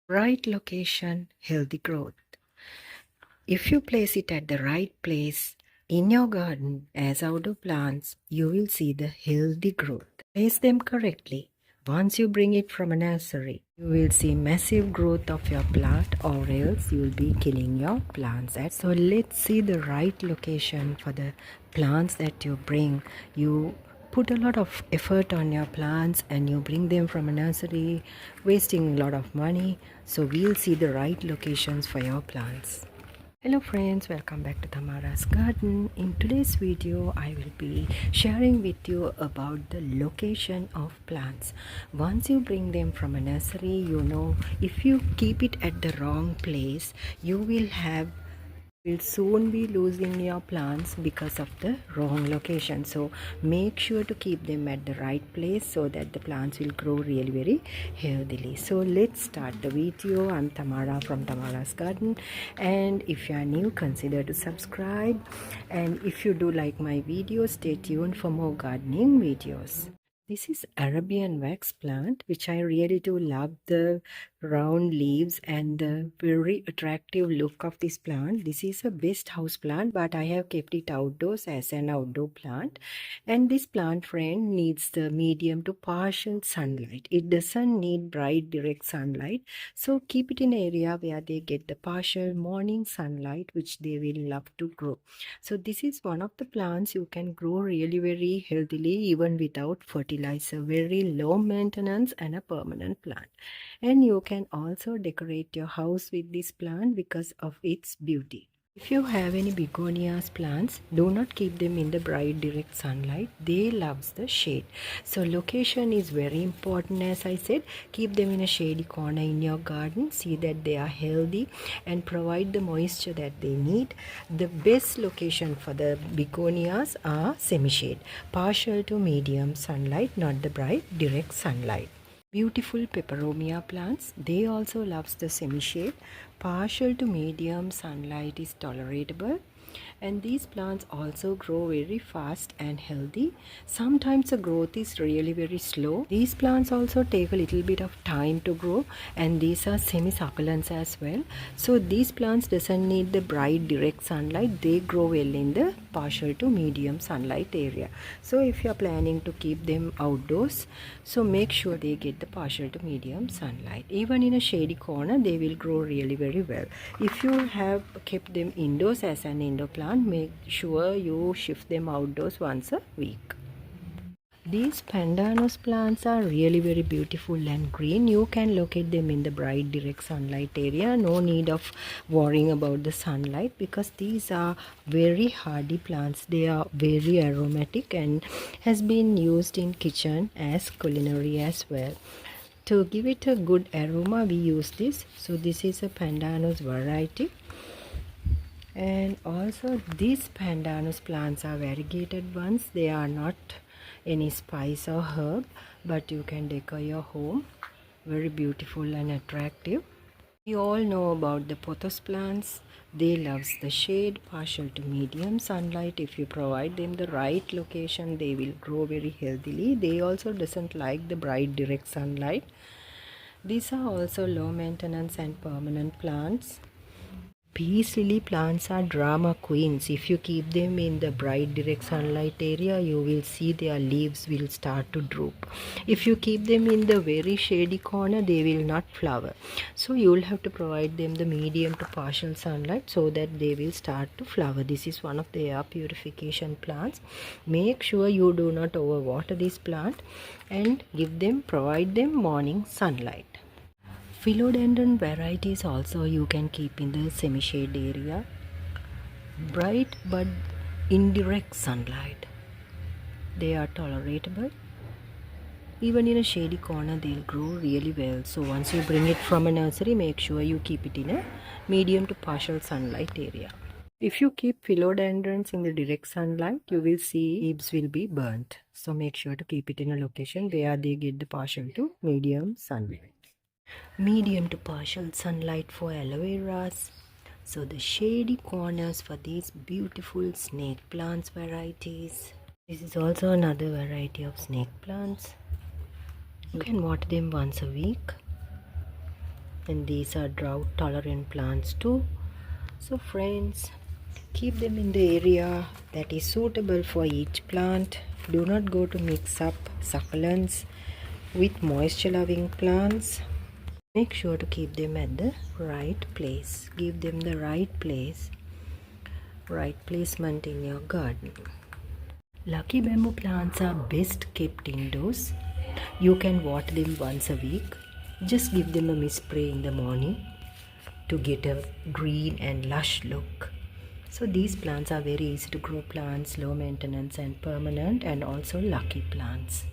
Right location, healthy growth. If you place it at the right place in your garden as outdoor plants, you will see the healthy growth. Place them correctly. Once you bring it from a nursery, you will see massive growth of your plant, or else you will be killing your plants. So let's see the right location for the plants that you bring. You put a lot of effort on your plants and you bring them from a nursery, wasting a lot of money. So we'll see the right locations for your plants. Hello friends, welcome back to Tamara's Garden. In today's video, I will be sharing with you about the location of plants. Once you bring them from a nursery, if you keep it at the wrong place, you will soon be losing your plants because of the wrong location. So make sure to keep them at the right place so that the plants will grow really very healthily. So let's start the video. I'm Tamara from Tamara's Garden, and if you are new, consider to subscribe, and if you do like my videos, stay tuned for more gardening videos. This is Arabian wax plant, which I really do love the round leaves and the very attractive look of this plant. This is a best house plant, but I have kept it outdoors as an outdoor plant. And this plant, friend, needs the medium to partial sunlight. It doesn't need bright direct sunlight. So keep it in an area where they get the partial morning sunlight, which they will love to grow. So this is one of the plants you can grow really very healthily even without fertilizer. Very low maintenance and a permanent plant. And you can also decorate your house with this plant because of its beauty. If you have any begonias plants, do not keep them in the bright direct sunlight. They love the shade. So location is very important. As I said, keep them in a shady corner in your garden. See that they are healthy and provide the moisture that they need. The best location for the begonias are semi-shade, partial to medium sunlight, not the bright direct sunlight. Beautiful peperomia plants, they also loves the semi-shade. Partial to medium sunlight is tolerable, and these plants also grow very fast and healthy. Sometimes the growth is really very slow. These plants also take a little bit of time to grow, and these are semi-succulents as well. So these plants doesn't need the bright direct sunlight. They grow well in the partial to medium sunlight area. So if you are planning to keep them outdoors, so make sure they get the partial to medium sunlight. Even in a shady corner, they will grow really very well. If you have kept them indoors as an indoor plant, make sure you shift them outdoors once a week. These pandanus plants are really very beautiful and green. You can locate them in the bright direct sunlight area. No need of worrying about the sunlight because these are very hardy plants. They are very aromatic and has been used in kitchen as culinary as well. To give it a good aroma, we use this. So this is a pandanus variety. And also these pandanus plants are variegated ones. They are not any spice or herb, but you can decor your home. Very beautiful and attractive. We all know about the pothos plants. They loves the shade, partial to medium sunlight. If you provide them the right location, they will grow very healthily. They also doesn't like the bright direct sunlight. These are also low maintenance and permanent plants. Peace lily plants are drama queens. If you keep them in the bright direct sunlight area, you will see their leaves will start to droop. If you keep them in the very shady corner, they will not flower. So you will have to provide them the medium to partial sunlight so that they will start to flower. This is one of the air purification plants. Make sure you do not overwater this plant and provide them morning sunlight. Philodendron varieties also you can keep in the semi-shade area. Bright but indirect sunlight. They are tolerable. Even in a shady corner, they'll grow really well. So once you bring it from a nursery, make sure you keep it in a medium to partial sunlight area. If you keep philodendrons in the direct sunlight, you will see leaves will be burnt. So make sure to keep it in a location where they get the partial to medium sunlight. Medium to partial sunlight for aloe veras. So the shady corners for these beautiful snake plants varieties. This is also another variety of snake plants. You can water them once a week. and these are drought tolerant plants too. So friends, keep them in the area that is suitable for each plant. Do not go to mix up succulents with moisture loving plants. Make sure to keep them at the right place. Give them the right placement in your garden. Lucky bamboo plants are best kept indoors. You can water them once a week. Just give them a mist spray in the morning to get a green and lush look. So these plants are very easy to grow plants, low maintenance and permanent, and also lucky plants.